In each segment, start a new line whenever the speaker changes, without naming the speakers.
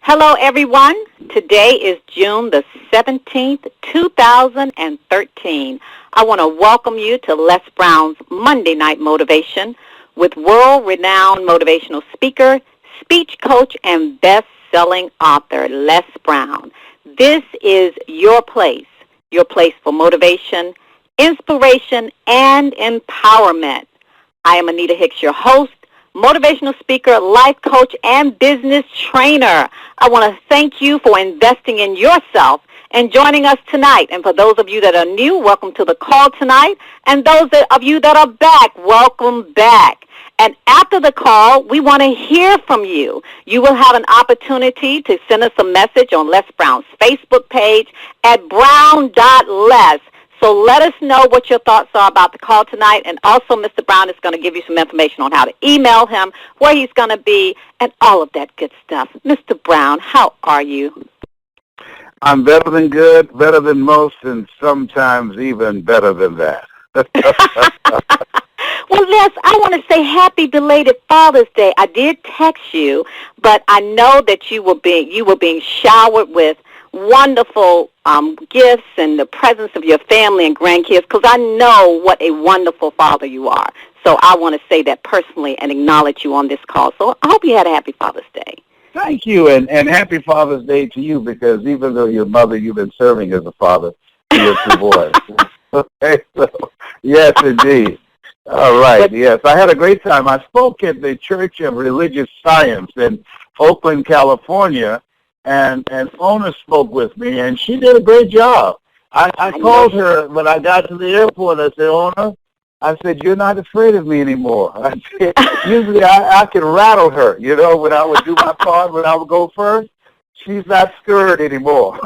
Hello, everyone. Today is June the 17th, 2013. I want to welcome you to Lesbrown's Monday Night Motivation with world-renowned motivational speaker, speech coach, and best-selling author, Les Brown. This is your place for motivation, inspiration, and empowerment. I am Anita Hicks, your host, motivational speaker, life coach, and business trainer. I want to thank you for investing in yourself and joining us tonight. And for those of you that are new, welcome to the call tonight. And those of you that are back, welcome back. And after the call, we want to hear from you. You will have an opportunity to send us a message on Les Brown's Facebook page at brown.les. So let us know what your thoughts are about the call tonight. And also, Mr. Brown is going to give you some information on how to email him, where he's going to be, and all of that good stuff. Mr. Brown, how are you?
I'm better than good, better than most, and sometimes even better than that.
Well, Les, I want to say happy belated Father's Day. I did text you, but I know that you were being showered with wonderful gifts and the presence of your family and grandkids, because I know what a wonderful father you are. So I want to say that personally and acknowledge you on this call. So I hope you had a happy Father's Day.
Thank you, and happy Father's Day to you, because even though your mother, you've been serving as a father to your two boys. Okay, so, yes, indeed. All right, yes. I had a great time. I spoke at the Church of Religious Science in Oakland, California, and Ona spoke with me, and she did a great job. I called her when I got to the airport. I said, Ona, I said, you're not afraid of me anymore. I said, usually I could rattle her, when I would do my part, when I would go first. She's not scared anymore.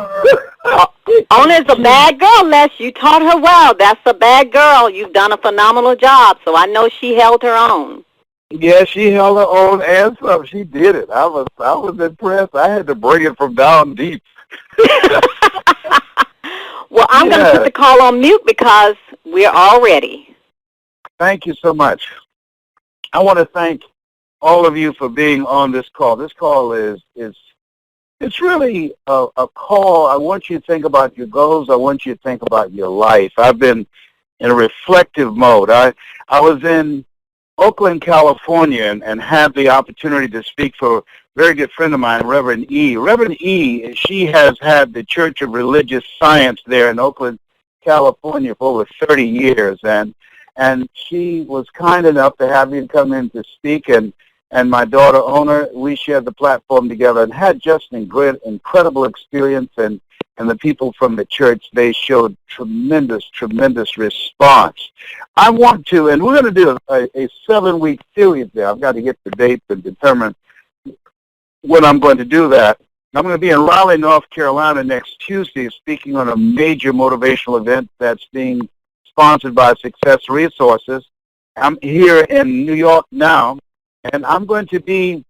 Ona's a bad girl, Les. You taught her well. That's a bad girl. You've done a phenomenal job, so I know she held her own.
Yeah, she held her own and some. She did it. I was impressed. I had to bring it from down deep.
Well, I'm going to put the call on mute because we're all ready.
Thank you so much. I want to thank all of you for being on this call. This call it's really a call. I want you to think about your goals. I want you to think about your life. I've been in a reflective mode. I was in Oakland, California, and had the opportunity to speak for a very good friend of mine, Reverend E. Reverend E, she has had the Church of Religious Science there in Oakland, California for over 30 years, and she was kind enough to have me come in to speak, and my daughter, Ona, we shared the platform together and had just an incredible experience, and the people from the church, they showed tremendous response. I want to, and we're going to do a 7-week series there. I've got to get the dates and determine when I'm going to do that. I'm going to be in Raleigh, North Carolina next Tuesday speaking on a major motivational event that's being sponsored by Success Resources. I'm here in New York now, and I'm going to be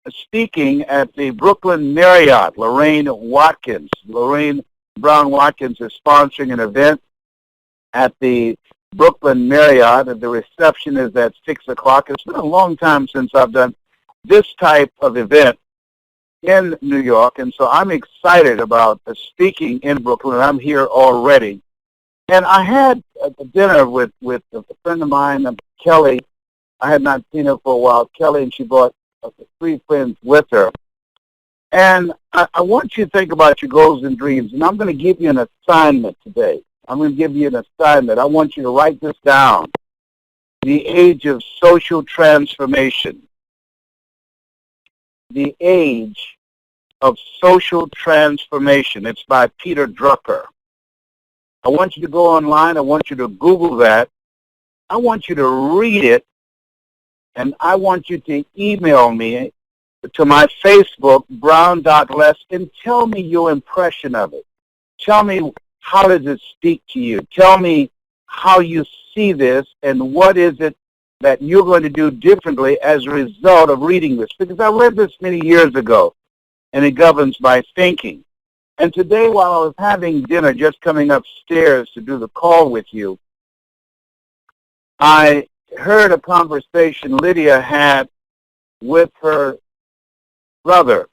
speaking at the Brooklyn Marriott. Lorraine Brown Watkins is sponsoring an event at the Brooklyn Marriott, and the reception is at 6 o'clock. It's been a long time since I've done this type of event in New York, and so I'm excited about speaking in Brooklyn. I'm here already. And I had a dinner with a friend of mine, Kelly. I had not seen her for a while, Kelly, and she brought 3 friends with her. And I want you to think about your goals and dreams, and I'm going to give you an assignment today. I'm going to give you an assignment. I want you to write this down. The Age of Social Transformation. The Age of Social Transformation. It's by Peter Drucker. I want you to go online. I want you to Google that. I want you to read it. And I want you to email me to my Facebook, brown.les, and tell me your impression of it. Tell me, how does it speak to you? Tell me how you see this and what is it that you're going to do differently as a result of reading this. Because I read this many years ago, and it governs my thinking. And today, while I was having dinner, just coming upstairs to do the call with you, I heard a conversation Lydia had with her brother.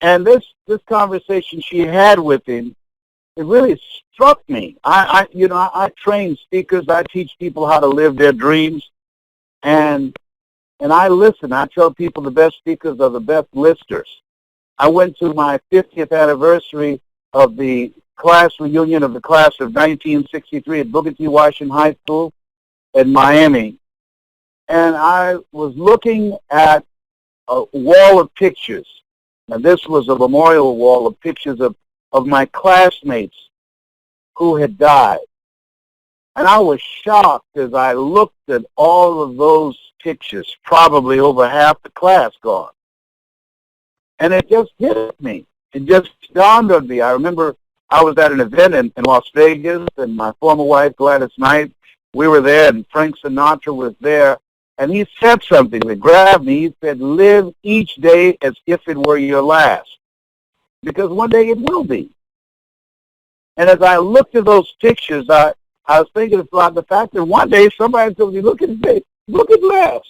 And this conversation she had with him, it really struck me. I train speakers. I teach people how to live their dreams, and I listen. I tell people the best speakers are the best listeners. I went to my 50th anniversary of the class reunion of the class of 1963 at Booker T. Washington High School in Miami, and I was looking at a wall of pictures. Now, this was a memorial wall of pictures of my classmates who had died. And I was shocked as I looked at all of those pictures, probably over half the class gone. And it just hit me. It just dawned on me. I remember I was at an event in Las Vegas, and my former wife, Gladys Knight, we were there, and Frank Sinatra was there. And he said something that grabbed me. He said, live each day as if it were your last, because one day it will be. And as I looked at those pictures, I was thinking about the fact that one day somebody's going to be looking and say, look at Les.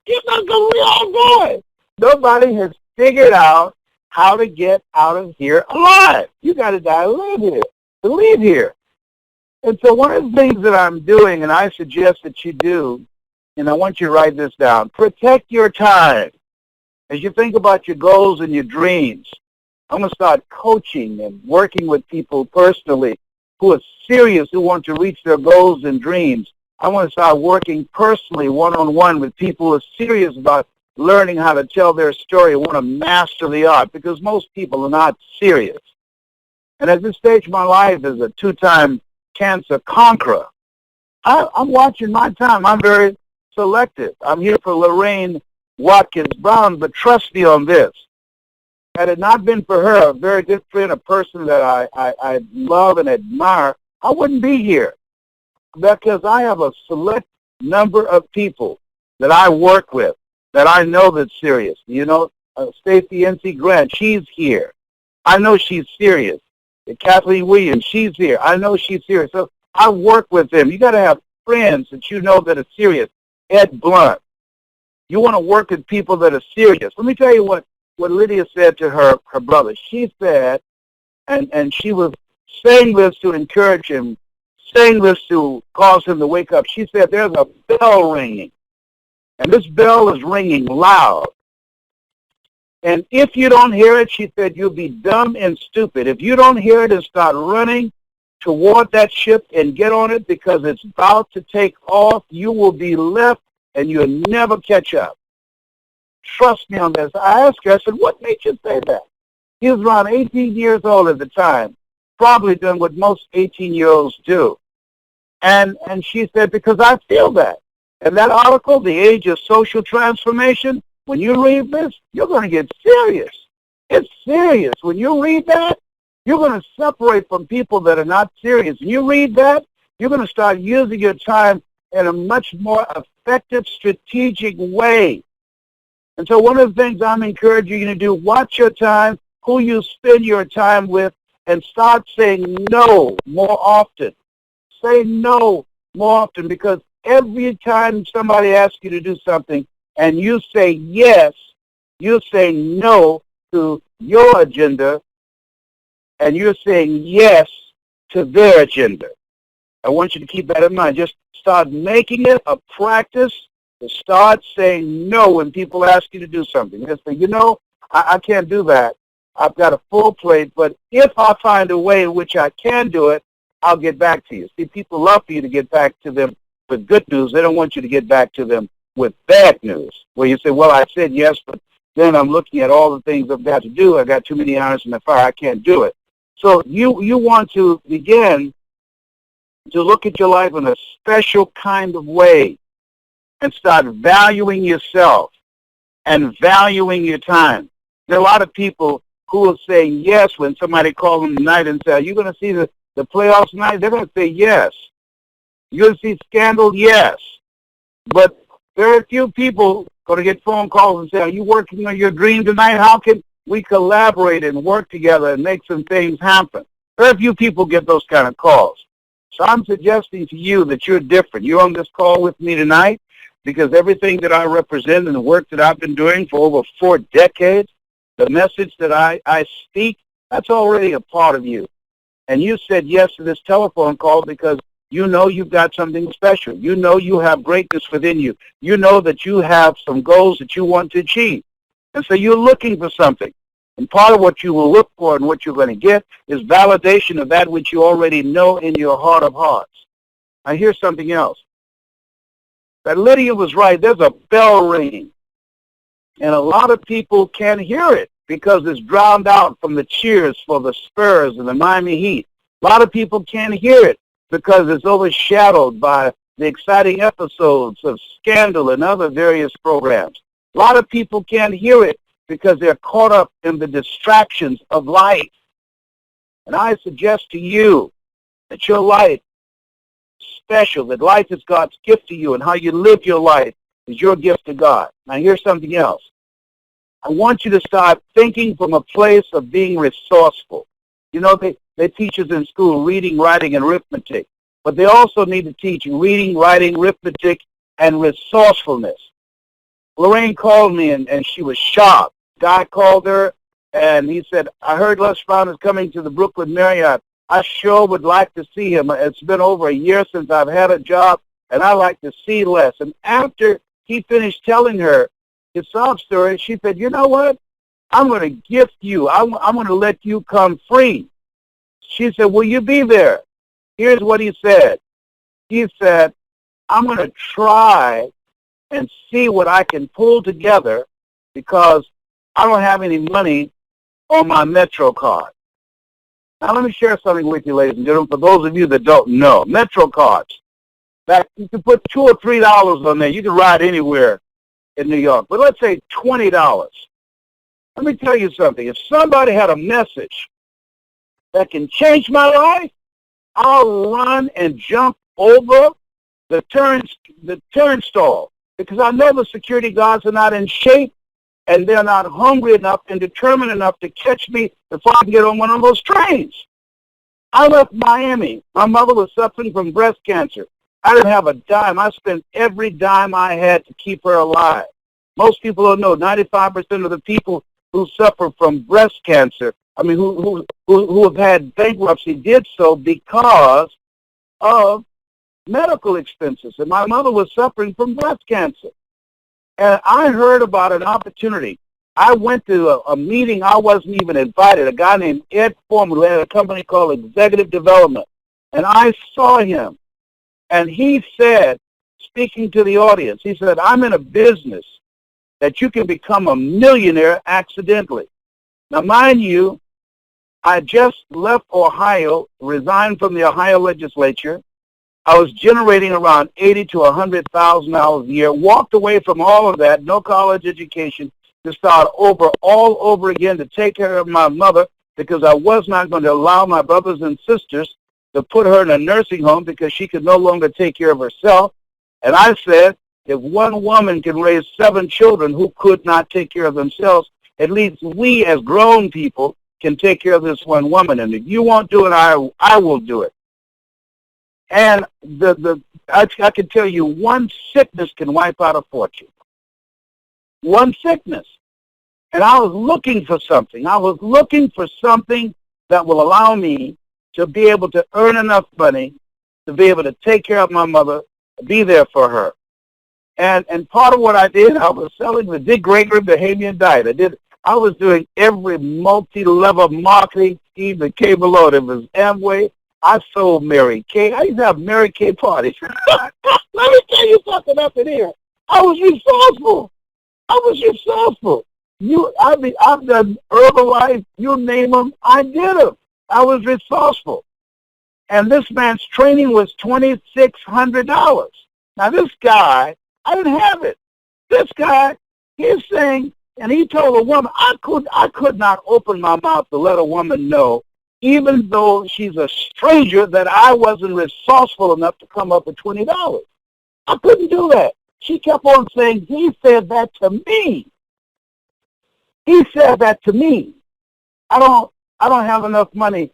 You're not going to be all good. Nobody has figured out how to get out of here alive. You got to die to live here. And so one of the things that I'm doing, and I suggest that you do, and I want you to write this down, protect your time. As you think about your goals and your dreams, I'm going to start coaching and working with people personally who are serious, who want to reach their goals and dreams. I want to start working personally, one-on-one, with people who are serious about learning how to tell their story, want to master the art, because most people are not serious. And at this stage of my life as a two-time cancer conqueror, I'm watching my time. I'm very selective. I'm here for Lorraine Watkins Brown, but trust me on this. Had it not been for her, a very good friend, a person that I love and admire, I wouldn't be here, because I have a select number of people that I work with that I know that's serious. You know, Stacey N.C. Grant, she's here. I know she's serious. Kathleen Williams, she's here. I know she's serious. So I work with them. You got to have friends that you know that are serious. Ed Blunt. You want to work with people that are serious. Let me tell you what Lydia said to her brother. She said, and she was saying this to encourage him, saying this to cause him to wake up. She said, there's a bell ringing, and this bell is ringing loud. And if you don't hear it, she said, you'll be dumb and stupid. If you don't hear it and start running toward that ship and get on it because it's about to take off, you will be left and you'll never catch up. Trust me on this. I asked her, I said, what made you say that? He was around 18 years old at the time, probably doing what most 18-year-olds do. And she said, because I feel that. And that article, The Age of Social Transformation, when you read this, you're going to get serious. It's serious. When you read that, you're going to separate from people that are not serious. When you read that, you're going to start using your time in a much more effective, strategic way. And so one of the things I'm encouraging you to do, watch your time, who you spend your time with, and start saying no more often. Say no more often, because every time somebody asks you to do something and you say yes, you're saying no to your agenda, and you're saying yes to their agenda. I want you to keep that in mind. Just start making it a practice to start saying no when people ask you to do something. Just say, you know, I can't do that. I've got a full plate, but if I find a way in which I can do it, I'll get back to you. See, people love for you to get back to them with good news. They don't want you to get back to them with bad news, where you say, well, I said yes, but then I'm looking at all the things I've got to do. I've got too many irons in the fire. I can't do it. So you want to begin to look at your life in a special kind of way and start valuing yourself and valuing your time. There are a lot of people who will say yes when somebody calls them tonight and say, are you going to see the playoffs tonight? They're going to say yes. You're going to see Scandal? Yes. But very few people going to get phone calls and say, are you working on your dream tonight? How can we collaborate and work together and make some things happen? Very few people get those kind of calls. So I'm suggesting to you that you're different. You're on this call with me tonight because everything that I represent and the work that I've been doing for over 4 decades, The message that I speak, that's already a part of you. And you said yes to this telephone call because you know you've got something special. You know you have greatness within you. You know that you have some goals that you want to achieve. And so you're looking for something. And part of what you will look for and what you're going to get is validation of that which you already know in your heart of hearts. Now here's something else. That Lydia was right. There's a bell ringing. And a lot of people can't hear it because it's drowned out from the cheers for the Spurs and the Miami Heat. A lot of people can't hear it because it's overshadowed by the exciting episodes of Scandal and other various programs. A lot of people can't hear it because they're caught up in the distractions of life. And I suggest to you that your life is special, that life is God's gift to you, and how you live your life is your gift to God. Now here's something else. I want you to start thinking from a place of being resourceful. You know, they teach us in school reading, writing, and arithmetic. But they also need to teach reading, writing, arithmetic, and resourcefulness. Lorraine called me, and she was shocked. Guy called her, and he said, I heard Les Brown is coming to the Brooklyn Marriott. I sure would like to see him. It's been over a year since I've had a job, and I like to see Les. And after he finished telling her his sob story, she said, you know what? I'm going to gift you. I'm going to let you come free. She said, will you be there? Here's what he said. He said, I'm going to try and see what I can pull together because I don't have any money on my Metro card. Now, let me share something with you, ladies and gentlemen, for those of you that don't know. Metro cards, that you can put $2 or $3 on there. You can ride anywhere in New York. But let's say $20. Let me tell you something. If somebody had a message that can change my life, I'll run and jump over the turnstile because I know the security guards are not in shape and they're not hungry enough and determined enough to catch me before I can get on one of those trains. I left Miami. My mother was suffering from breast cancer. I didn't have a dime. I spent every dime I had to keep her alive. Most people don't know 95% of the people who suffer from breast cancer, who have had bankruptcy, did so because of medical expenses. And my mother was suffering from breast cancer. And I heard about an opportunity. I went to a meeting I wasn't even invited, a guy named Ed Foreman who had a company called Executive Development. And I saw him. And he said, speaking to the audience, he said, I'm in a business that you can become a millionaire accidentally. Now, mind you, I just left Ohio, resigned from the Ohio legislature. I was generating around $80,000 to $100,000 a year, walked away from all of that, no college education, to start all over again to take care of my mother because I was not going to allow my brothers and sisters to put her in a nursing home because she could no longer take care of herself. And I said, if one woman can raise 7 children who could not take care of themselves, at least we as grown people can take care of this one woman. And if you won't do it, I will do it. And I can tell you, one sickness can wipe out a fortune. One sickness. And I was looking for something. I was looking for something that will allow me to be able to earn enough money to be able to take care of my mother, be there for her. And part of what I did, I was selling the Dick Gregory Bahamian diet. I was doing every multi-level marketing scheme that came below. There was Amway. I sold Mary Kay. I used to have Mary Kay parties. Let me tell you something up in here. I was resourceful. I've done Herbalife, you name them, I did them. I was resourceful. And this man's training was $2,600. Now this guy, I didn't have it. This guy, he's saying, and he told a woman, I could not open my mouth to let a woman know, even though she's a stranger, that I wasn't resourceful enough to come up with $20. I couldn't do that. She kept on saying, he said that to me. He said that to me. I don't have enough money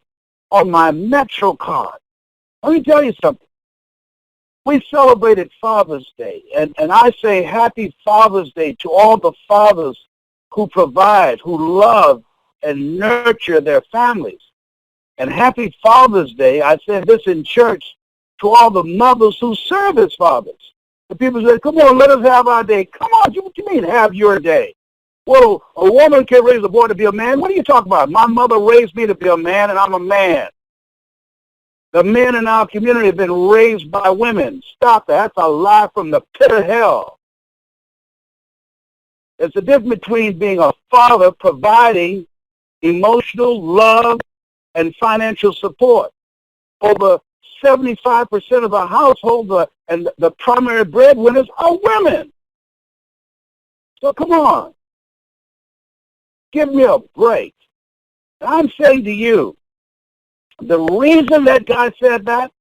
on my Metro card. Let me tell you something. We celebrated Father's Day, and I say happy Father's Day to all the fathers who provide, who love and nurture their families. And happy Father's Day. I said this in church to all the mothers who serve as fathers. The people say, come on, let us have our day. Come on, what do you mean have your day? Well, a woman can raise a boy to be a man. What are you talking about? My mother raised me to be a man, and I'm a man. The men in our community have been raised by women. Stop that. That's a lie from the pit of hell. There's a difference between being a father providing emotional love and financial support. Over 75% of our households and the primary breadwinners are women. So come on. Give me a break. I'm saying to you, the reason that guy said that,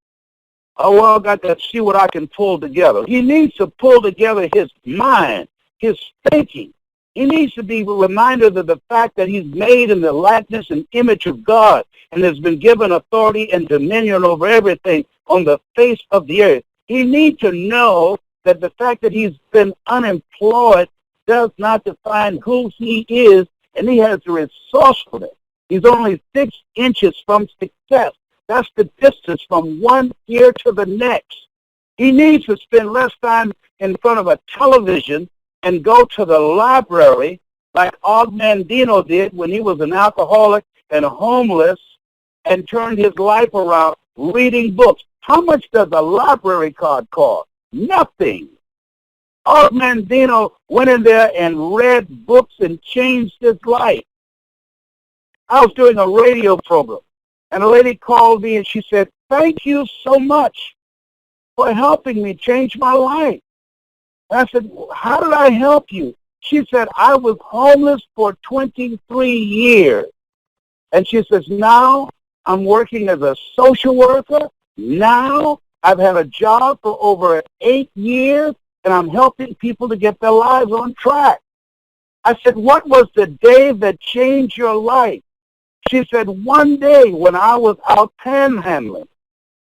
oh, well, I got to see what I can pull together. He needs to pull together his mind, his thinking. He needs to be reminded of the fact that he's made in the likeness and image of God and has been given authority and dominion over everything on the face of the earth. He needs to know that the fact that he's been unemployed does not define who he is, and he has the resourcefulness. He's only 6 inches from success. That's the distance from one ear to the next. He needs to spend less time in front of a television and go to the library like Og Mandino did when he was an alcoholic and homeless and turned his life around reading books. How much does a library card cost? Nothing. Og Mandino went in there and read books and changed his life. I was doing a radio program, and a lady called me and she said, thank you so much for helping me change my life. And I said, how did I help you? She said, I was homeless for 23 years. And she says, now I'm working as a social worker. Now I've had a job for over 8 years, and I'm helping people to get their lives on track. I said, what was the day that changed your life? She said, one day when I was out panhandling,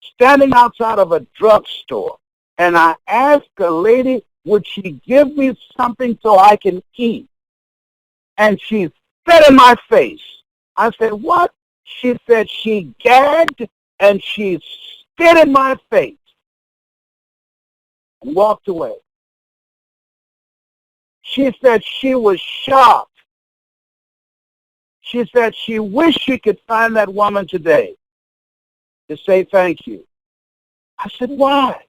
standing outside of a drugstore, and I asked a lady, would she give me something so I can eat? And she spit in my face. I said, what? She said she gagged and she spit in my face and walked away. She said she was shocked. She said she wished she could find that woman today to say thank you. I said, why?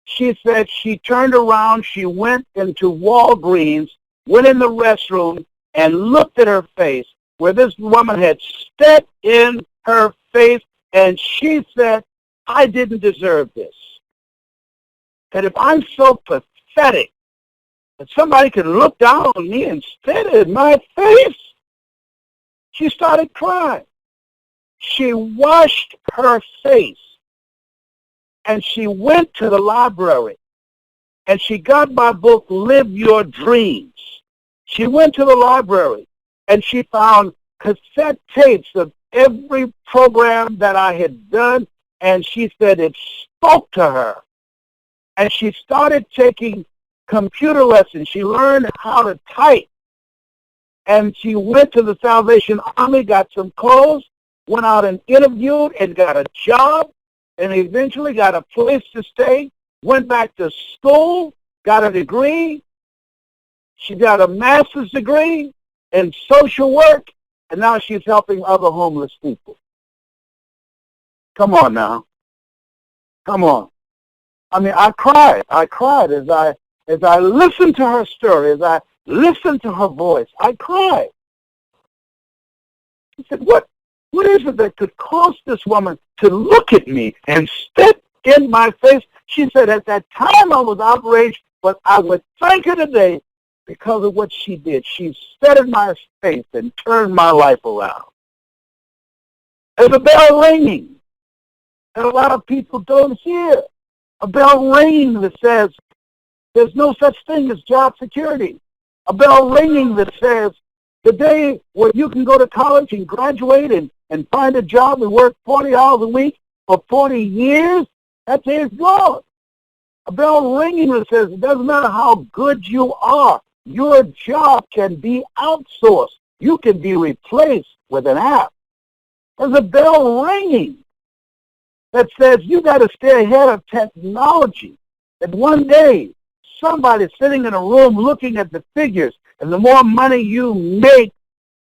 She said she turned around, she went into Walgreens, went in the restroom, and looked at her face where this woman had spit in her face, and she said, I didn't deserve this. That if I'm so pathetic that somebody can look down on me and spit in my face, she started crying. She washed her face, and she went to the library, and she got my book, Live Your Dreams. She went to the library, and she found cassette tapes of every program that I had done, and she said it spoke to her. And she started taking computer lessons. She learned how to type. And she went to the Salvation Army, got some clothes, went out and interviewed and got a job, and eventually got a place to stay, went back to school, got a degree. She got a master's degree in social work, and now she's helping other homeless people. Come on now. Come on. I mean, I cried. I cried as I listened to her story, as I listened to her voice. I cried. I said, what is it that could cause this woman to look at me and spit in my face? She said, at that time I was outraged, but I would thank her today because of what she did. She spit in my face and turned my life around. There's a bell ringing that a lot of people don't hear. A bell ringing that says there's no such thing as job security. A bell ringing that says the day where you can go to college and graduate and find a job and work 40 hours a week for 40 years, that day is gone. A bell ringing that says it doesn't matter how good you are, your job can be outsourced. You can be replaced with an app. There's a bell ringing that says you got to stay ahead of technology. That one day, somebody's sitting in a room looking at the figures, and the more money you make,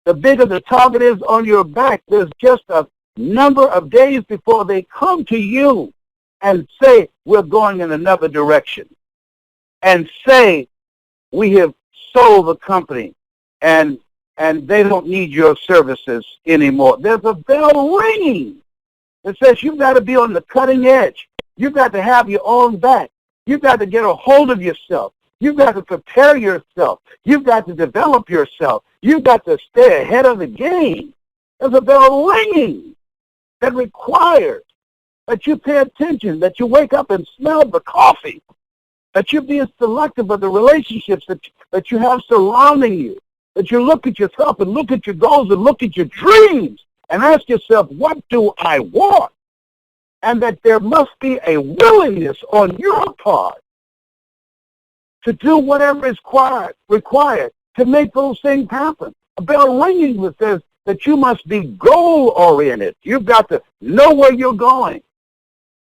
the bigger the target is on your back. There's just a number of days before they come to you and say, we're going in another direction. And say, we have sold the company, and they don't need your services anymore. There's a bell ringing that says you've got to be on the cutting edge. You've got to have your own back. You've got to get a hold of yourself. You've got to prepare yourself. You've got to develop yourself. You've got to stay ahead of the game. There's a bell ringing that requires that you pay attention, that you wake up and smell the coffee, that you be selective of the relationships that you have surrounding you, that you look at yourself and look at your goals and look at your dreams and ask yourself, what do I want? And that there must be a willingness on your part to do whatever is required to make those things happen. A bell ringing that says that you must be goal-oriented. You've got to know where you're going.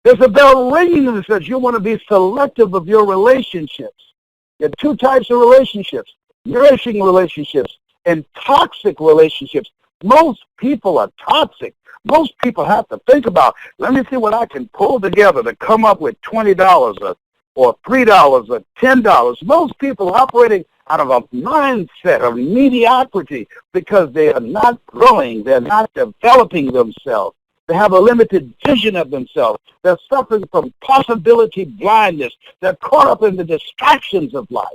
There's a bell ringing that says you want to be selective of your relationships. There are two types of relationships, nourishing relationships and toxic relationships. Most people are toxic. Most people have to think about, let me see what I can pull together to come up with $20 or $3 or $10. Most people are operating out of a mindset of mediocrity because they are not growing. They're not developing themselves. They have a limited vision of themselves. They're suffering from possibility blindness. They're caught up in the distractions of life.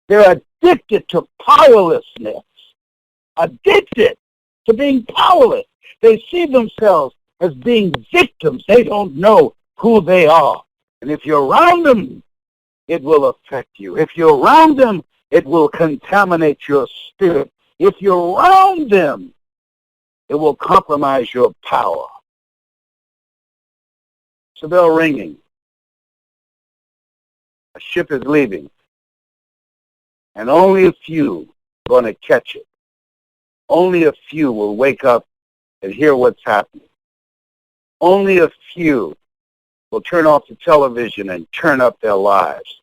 They're addicted to powerlessness, addicted to being powerless. They see themselves as being victims. They don't know who they are. And if you're around them, it will affect you. If you're around them, it will contaminate your spirit. If you're around them, it will compromise your power. It's a bell ringing. A ship is leaving. And only a few are going to catch it. Only a few will wake up and hear what's happening. Only a few will turn off the television and turn up their lives.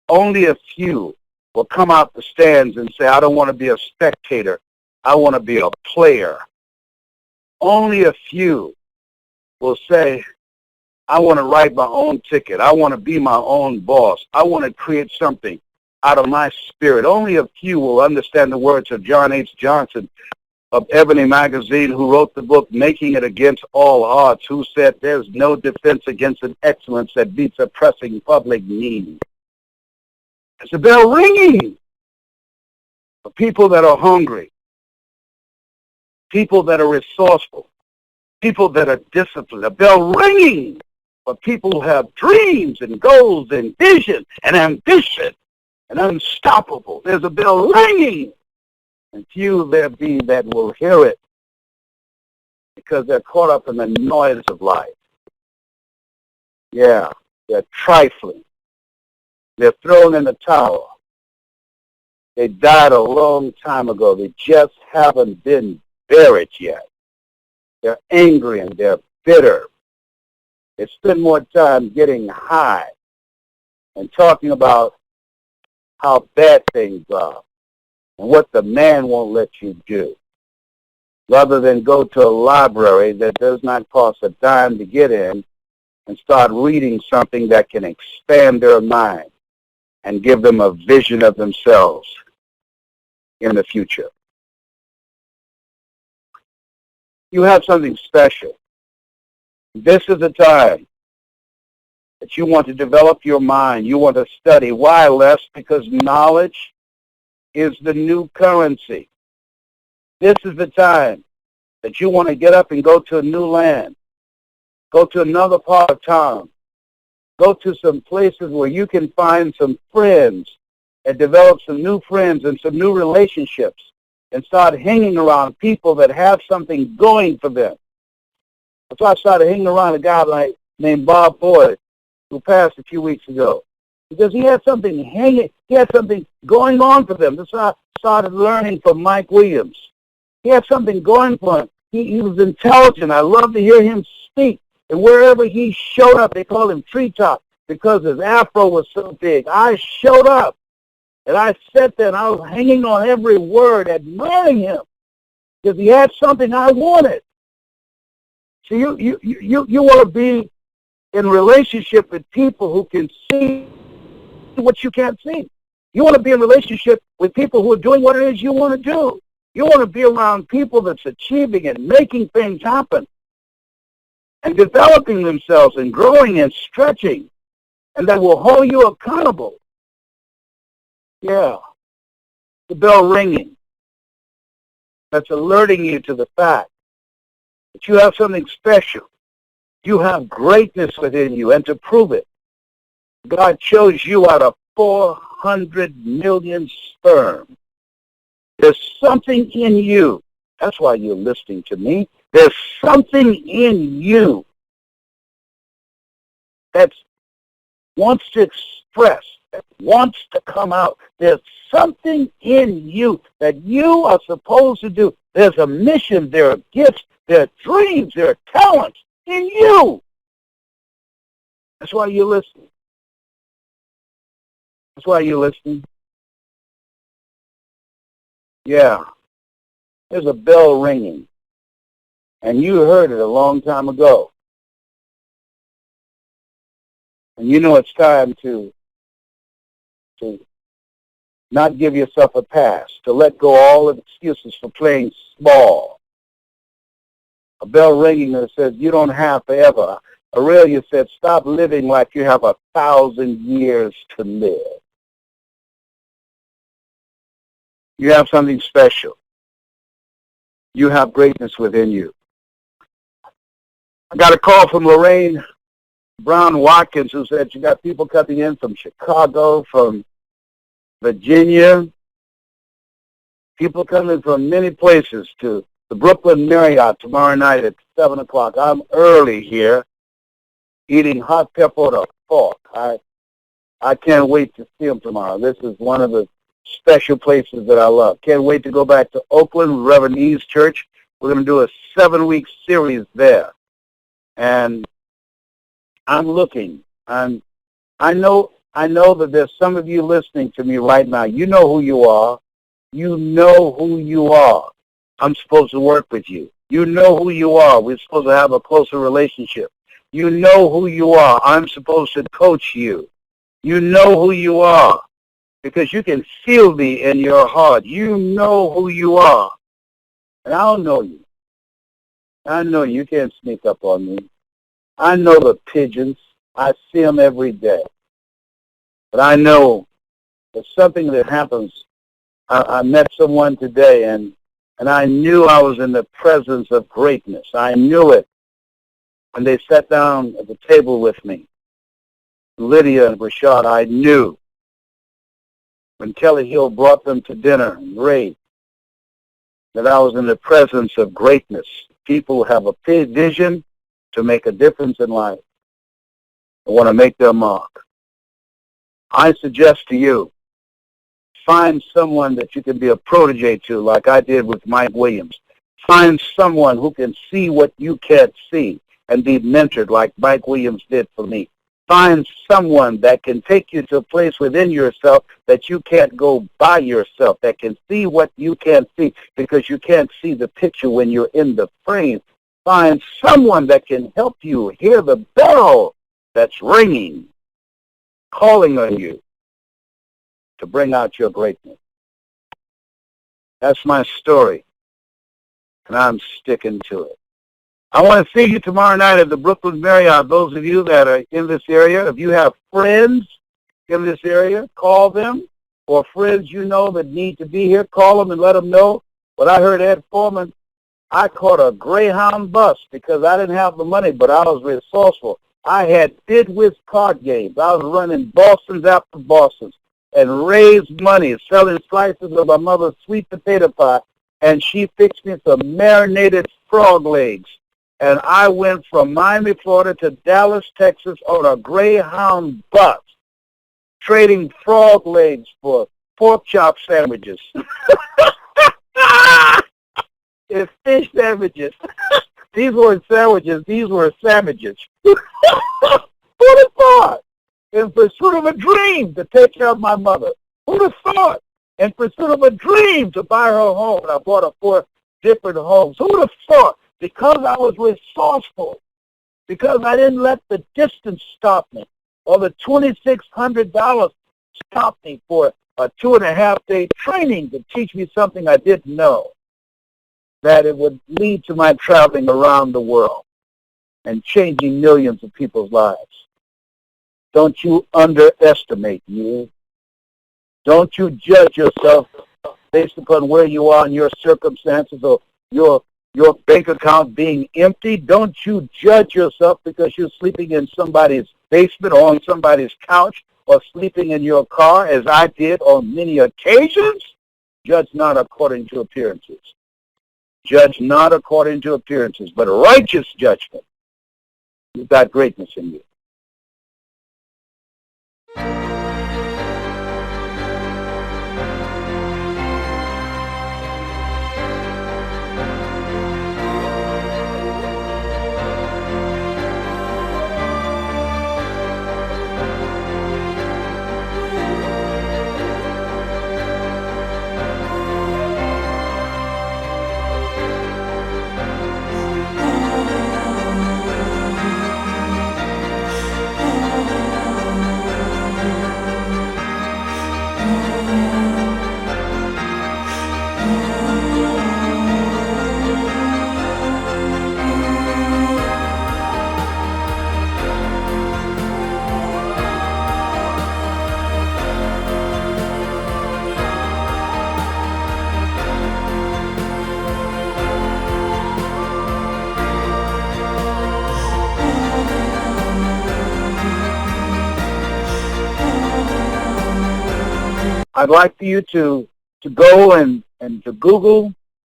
Only a few will come out the stands and say, I don't want to be a spectator. I want to be a player. Only a few will say, I want to write my own ticket. I want to be my own boss. I want to create something out of my spirit. Only a few will understand the words of John H. Johnson of Ebony Magazine, who wrote the book Making It Against All Odds, who said there's no defense against an excellence that beats a pressing public need. It's a bell ringing for people that are hungry, people that are resourceful, people that are disciplined. A bell ringing for people who have dreams and goals and vision and ambition and unstoppable. There's a bell ringing, and few there be that will hear it because they're caught up in the noise of life. Yeah, they're trifling. They're thrown in the towel. They died a long time ago. They just haven't been buried yet. They're angry and they're bitter. They spend more time getting high and talking about how bad things are and what the man won't let you do, rather than go to a library that does not cost a dime to get in and start reading something that can expand their mind and give them a vision of themselves in the future. You have something special. This is the time that you want to develop your mind. You want to study. Why, Les? Because knowledge is the new currency. This is the time that you want to get up and go to a new land, go to another part of town, go to some places where you can find some friends and develop some new friends and some new relationships and start hanging around people that have something going for them. That's why I started hanging around a guy named Bob Boyd, who passed a few weeks ago, because he had something hanging. He had something going on for them. That's how I started learning from Mike Williams. He had something going for him. He was intelligent. I loved to hear him speak. And wherever he showed up, they called him Treetop because his afro was so big. I showed up, and I sat there, and I was hanging on every word, admiring him, because he had something I wanted. So you want to be in relationship with people who can see what you can't see. You want to be in relationship with people who are doing what it is you want to do. You want to be around people that's achieving and making things happen and developing themselves and growing and stretching, and that will hold you accountable. Yeah. The bell ringing. That's alerting you to the fact that you have something special. You have greatness within you, and to prove it, God chose you out of 400 million sperm. There's something in you. That's why you're listening to me. There's something in you that wants to express, that wants to come out. There's something in you that you are supposed to do. There's a mission, there are gifts, there are dreams, there are talents in you. That's why you're listening. That's why you're listening. Yeah. There's a bell ringing. And you heard it a long time ago. And you know it's time to not give yourself a pass, to let go of all the excuses for playing small. A bell ringing that says you don't have forever. Aurelia said, stop living like you have 1,000 years to live. You have something special. You have greatness within you. I got a call from Lorraine Brown Watkins, who said she got people coming in from Chicago, from Virginia, people coming from many places to the Brooklyn Marriott tomorrow night at 7 o'clock. I'm early here, eating hot pepper with a fork. I can't wait to see them tomorrow. This is one of the special places that I love. Can't wait to go back to Oakland, Reverend E's church. We're going to do a 7-week series there. And I'm looking. I know that there's some of you listening to me right now. You know who you are. You know who you are. I'm supposed to work with you. You know who you are. We're supposed to have a closer relationship. You know who you are. I'm supposed to coach you. You know who you are because you can feel me in your heart. You know who you are. And I don't know you. I know you can't sneak up on me. I know the pigeons. I see them every day. But I know there's something that happens. I met someone today, and I knew I was in the presence of greatness. I knew it. When they sat down at the table with me, Lydia and Rashad, I knew. When Kelly Hill brought them to dinner, Ray, that I was in the presence of greatness. People have a vision to make a difference in life. They want to make their mark. I suggest to you, find someone that you can be a protege to, like I did with Mike Williams. Find someone who can see what you can't see and be mentored like Mike Williams did for me. Find someone that can take you to a place within yourself that you can't go by yourself, that can see what you can't see because you can't see the picture when you're in the frame. Find someone that can help you hear the bell that's ringing, calling on you to bring out your greatness. That's my story, and I'm sticking to it. I want to see you tomorrow night at the Brooklyn Marriott. Those of you that are in this area, if you have friends in this area, call them, or friends you know that need to be here, call them and let them know. When I heard Ed Foreman, I caught a Greyhound bus because I didn't have the money, but I was resourceful. I had bid with card games. I was running Boston's after Boston's and raised money, selling slices of my mother's sweet potato pie, and she fixed me some marinated frog legs. And I went from Miami, Florida to Dallas, Texas on a Greyhound bus. trading frog legs for pork chop sandwiches. It's fish sandwiches. These weren't sandwiches. These were sandwiches. Who would have thought? In pursuit of a dream to take care of my mother. Who would have thought? In pursuit of a dream to buy her home. And I bought her 4 different homes. Who would have thought? Because I was resourceful. Because I didn't let the distance stop me. Or the $2,600 stop me for a 2.5-day training to teach me something I didn't know. That it would lead to my traveling around the world and changing millions of people's lives. Don't you underestimate you. Don't you judge yourself based upon where you are in your circumstances or your bank account being empty. Don't you judge yourself because you're sleeping in somebody's basement or on somebody's couch or sleeping in your car, as I did on many occasions. Judge not according to appearances. Judge not according to appearances, but righteous judgment. You've got greatness in you. I'd like for you to go and to Google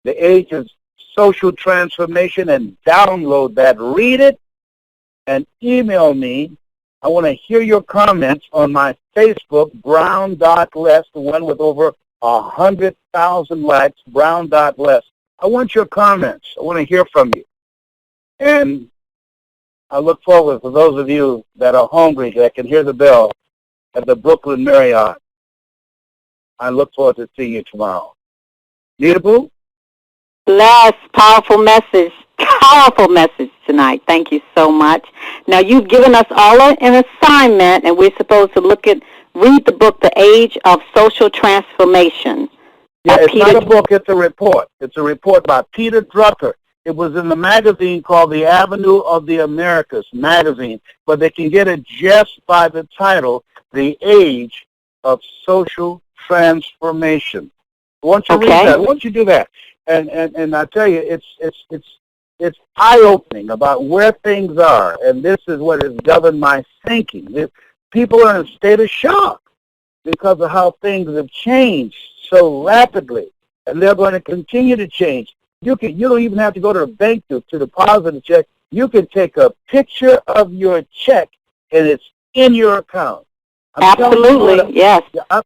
The Age of Social Transformation and download that, read it, and email me. I want to hear your comments on my Facebook, brown.les, the one with over 100,000 likes, brown.les. I want your comments. I want to hear from you. And I look forward for those of you that are hungry, that can hear the bell at the Brooklyn Marriott. I look forward to seeing you tomorrow. Nita Boo?
Les, powerful message tonight. Thank you so much. Now, you've given us all an assignment, and we're supposed to read the book, The Age of Social Transformation.
Yeah, it's not a book, it's a report. It's a report by Peter Drucker. It was in the magazine called The Avenue of the Americas magazine, but they can get it just by the title, The Age of Social Transformation. I want you to read that. I want you to do that. And I tell you, it's eye-opening about where things are, and this is what has governed my thinking. People are in a state of shock because of how things have changed so rapidly, and they're going to continue to change. You don't even have to go to a bank to deposit a check. You can take a picture of your check, and it's in your account.
Absolutely, yes.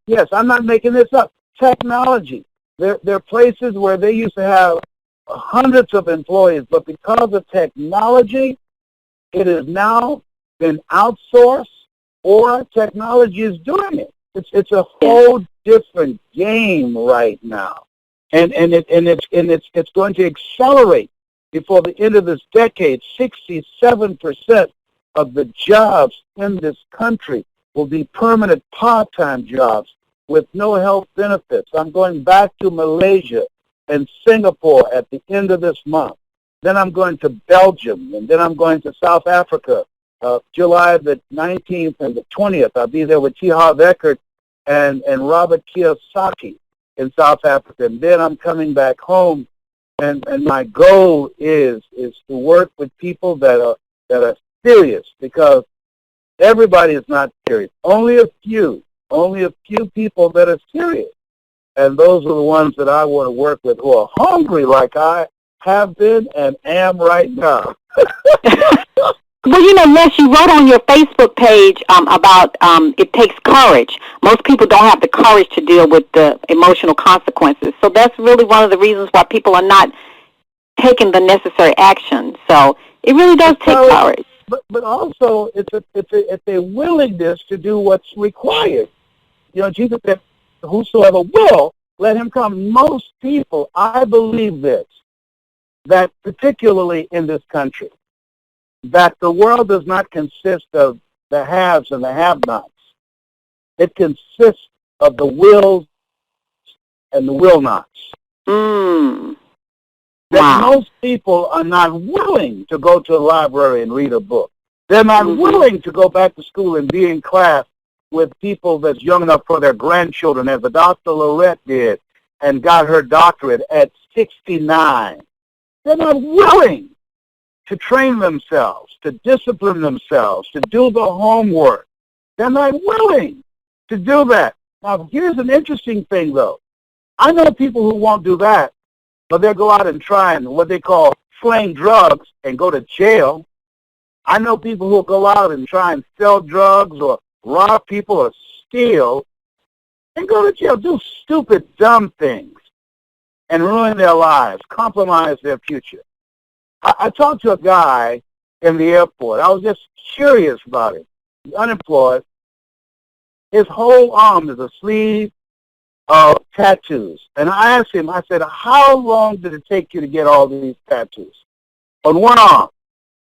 Yes, I'm not making this up. Technology. There are places where they used to have hundreds of employees, but because of technology, it has now been outsourced, or technology is doing it. It's a whole different game right now, and it's going to accelerate before the end of this decade. 67% of the jobs in this country will be permanent part-time jobs with no health benefits. I'm going back to Malaysia and Singapore at the end of this month. Then I'm going to Belgium, and then I'm going to South Africa, July the 19th and the 20th. I'll be there with T. Harv Eckert and Robert Kiyosaki in South Africa. And then I'm coming back home, and my goal is to work with people that are serious, because everybody is not serious. Only a few people that are serious. And those are the ones that I want to work with, who are hungry like I have been and am right now.
Well, Les, you wrote on your Facebook page about it takes courage. Most people don't have the courage to deal with the emotional consequences. So that's really one of the reasons why people are not taking the necessary action. So it really does take courage.
But also it's a willingness to do what's required. Jesus said, "Whosoever will, let him come." Most people, I believe this, that particularly in this country, that the world does not consist of the haves and the have-nots. It consists of the wills and the will-nots. That most people are not willing to go to a library and read a book. They're not willing to go back to school and be in class with people that's young enough for their grandchildren, as Dr. Lorette did and got her doctorate at 69. They're not willing to train themselves, to discipline themselves, to do the homework. They're not willing to do that. Now, here's an interesting thing, though. I know people who won't do that, but they'll go out and try and what they call sling drugs and go to jail. I know people who will go out and try and sell drugs or rob people or steal and go to jail, do stupid, dumb things and ruin their lives, compromise their future. I talked to a guy in the airport. I was just curious about him. He's unemployed. His whole arm is a sleeve of tattoos. And I asked him, I said, "How long did it take you to get all these tattoos?" On one arm.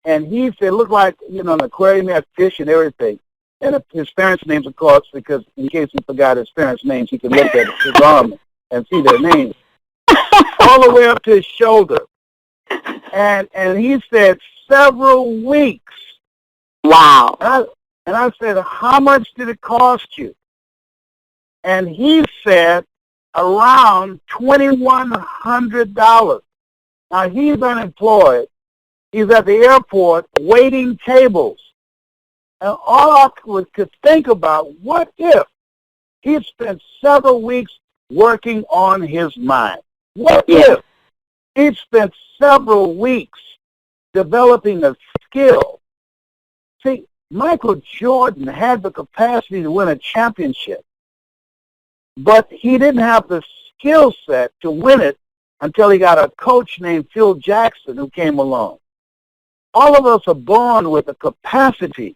And he said, "Looked like, an aquarium had fish and everything." And his parents' names, of course, because in case he forgot his parents' names, he could look at his arm and see their names. All the way up to his shoulder. And he said several weeks.
Wow.
And I said, "How much did it cost you?" And he said around $2,100. Now, he's unemployed. He's at the airport waiting tables. And all I could think about, what if he spent several weeks working on his mind? What if he spent several weeks developing a skill? See, Michael Jordan had the capacity to win a championship, but he didn't have the skill set to win it until he got a coach named Phil Jackson who came along. All of us are born with the capacity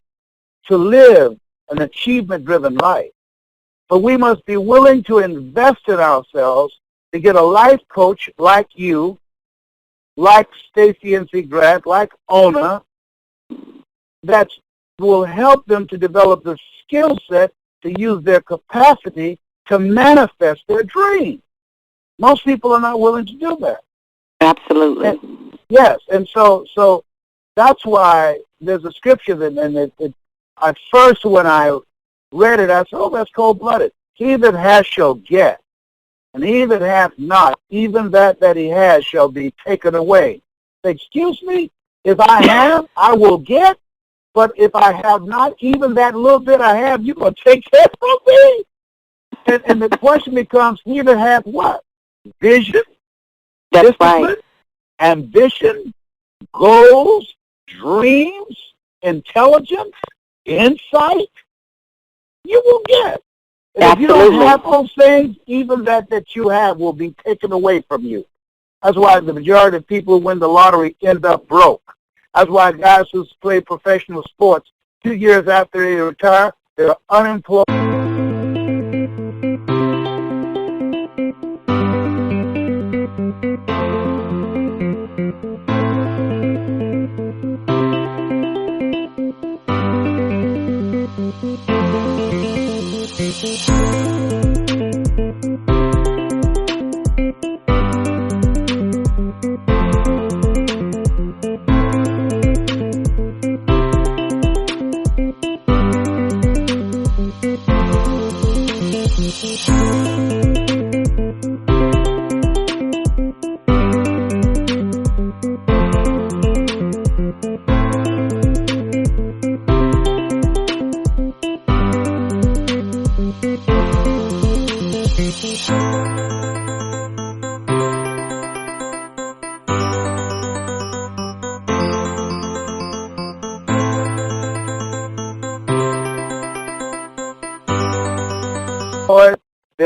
to live an achievement-driven life, but we must be willing to invest in ourselves to get a life coach like you, like Stacy N.C. Grant, like Ona, that will help them to develop the skill set to use their capacity to manifest their dream. Most people are not willing to do that.
Absolutely.
Yes, and so that's why there's a scripture that, and at first when I read it, I said, "Oh, that's cold-blooded. He that has shall get, and he that hath not, even that he has shall be taken away." Excuse me? If I have, I will get, but if I have not, even that little bit I have, you're going to take that from me. And the question becomes, he that hath what? Vision, discipline, ambition, goals, dreams, intelligence, insight, you will get. And if you don't have those things, even that you have will be taken away from you. That's why the majority of people who win the lottery end up broke. That's why guys who play professional sports, 2 years after they retire, they're unemployed.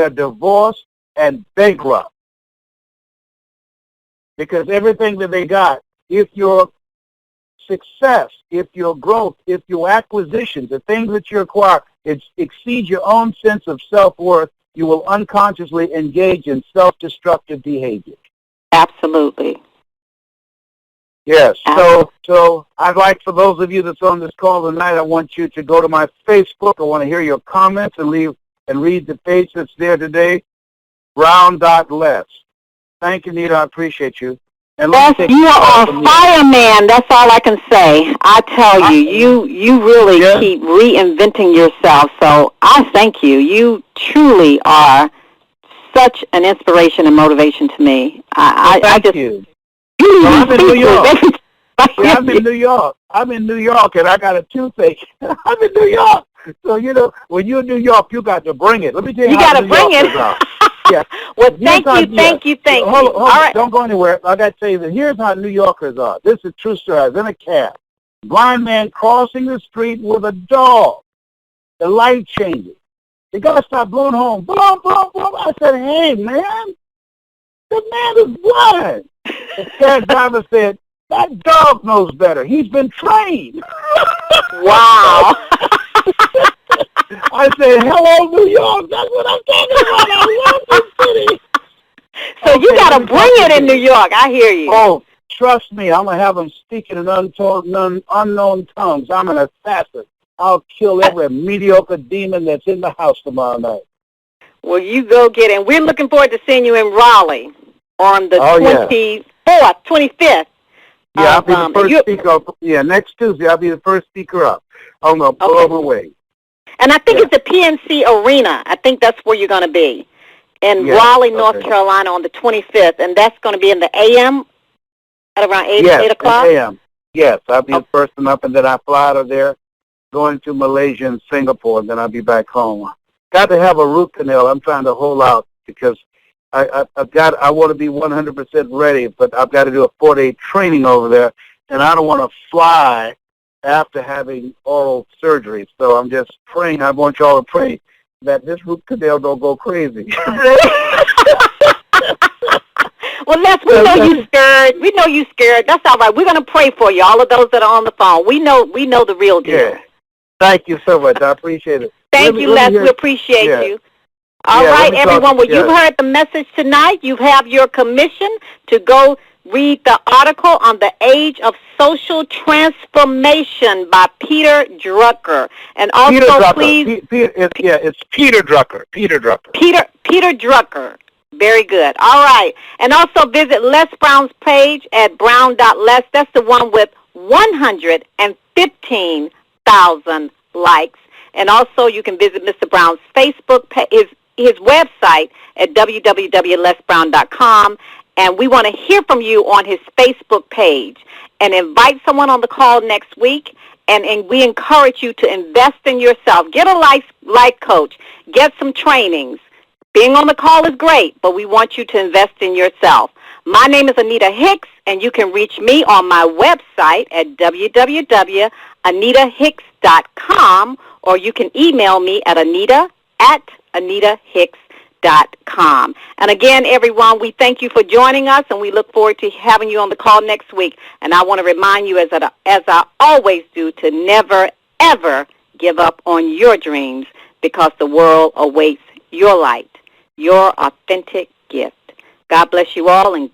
are divorced and bankrupt. Because everything that they got, if your success, if your growth, if your acquisitions, the things that you acquire, exceeds your own sense of self-worth, you will unconsciously engage in self-destructive behavior.
Absolutely.
Yes. So I'd like, for those of you that's on this call tonight, I want you to go to my Facebook. I want to hear your comments and read the page that's there today, brown.les. Thank you, Nita. I appreciate you. And
Yes, you are a fireman. That's all I can say. I tell you, you really keep reinventing yourself. So I thank you. You truly are such an inspiration and motivation to me.
Thank you. I'm in New York. I'm in New York. I'm in New York, and I got a toothache. I'm in New York. So, when you're in New York, you got to bring it. Let me tell you,
you
how
got to bring it.
Yeah.
Well, thank you.
Hold on, all right. Don't go anywhere. I got to tell you that here's how New Yorkers are. This is a true story. I was in a cab. Blind man crossing the street with a dog. The light changes. The guy started blowing home. Boom, boom, boom. I said, hey, man, the man is blind. The cab driver said, that dog knows better. He's been trained.
Wow.
I said, hello, New York. That's what I'm talking about. I love this city.
So you got to bring it in New York. I hear you.
Oh, trust me. I'm going to have them speaking in unknown tongues. I'm an assassin. I'll kill every mediocre demon that's in the house tomorrow night.
Well, you go get it. And we're looking forward to seeing you in Raleigh on the 24th, 25th.
Yeah, I'll be the first speaker up. Yeah, next Tuesday I'll be the first speaker up. I'm going to blow them away.
And I think it's the PNC Arena. I think that's where you're going to be, in Raleigh, North Carolina on the 25th. And that's going to be in the a.m. at around 8 o'clock?
Yes, a.m. Yes, I'll be the first one up, and then I fly out of there, going to Malaysia and Singapore, and then I'll be back home. Got to have a root canal. I'm trying to hold out because I want to be 100% ready, but I've got to do a 4-day training over there, and I don't want to fly after having oral surgery. So I'm just praying. I want y'all to pray that this root canal don't go crazy.
Well, Les, we know you scared. We know you scared. That's all right. We're going to pray for you, all of those that are on the phone. We know the real deal.
Yeah. Thank you so much. I appreciate it.
Thank you, Les. We appreciate you. All right, everyone. Well, you've heard the message tonight. You have your commission to go read the article on the age of social transformation by Peter Drucker. And also, please...
it's Peter Drucker. Peter Drucker.
Peter Drucker. Very good. All right. And also visit Les Brown's page at brown.les. That's the one with 115,000 likes. And also you can visit Mr. Brown's Facebook page, his website at www.lesbrown.com. And we want to hear from you on his Facebook page. And invite someone on the call next week. And we encourage you to invest in yourself. Get a life coach. Get some trainings. Being on the call is great, but we want you to invest in yourself. My name is Anita Hicks, and you can reach me on my website at www.anitahicks.com, or you can email me at anita@anitahicks.com. And again, everyone, we thank you for joining us, and we look forward to having you on the call next week. And I want to remind you, as I always do, to never, ever give up on your dreams, because the world awaits your light, your authentic gift. God bless you all, and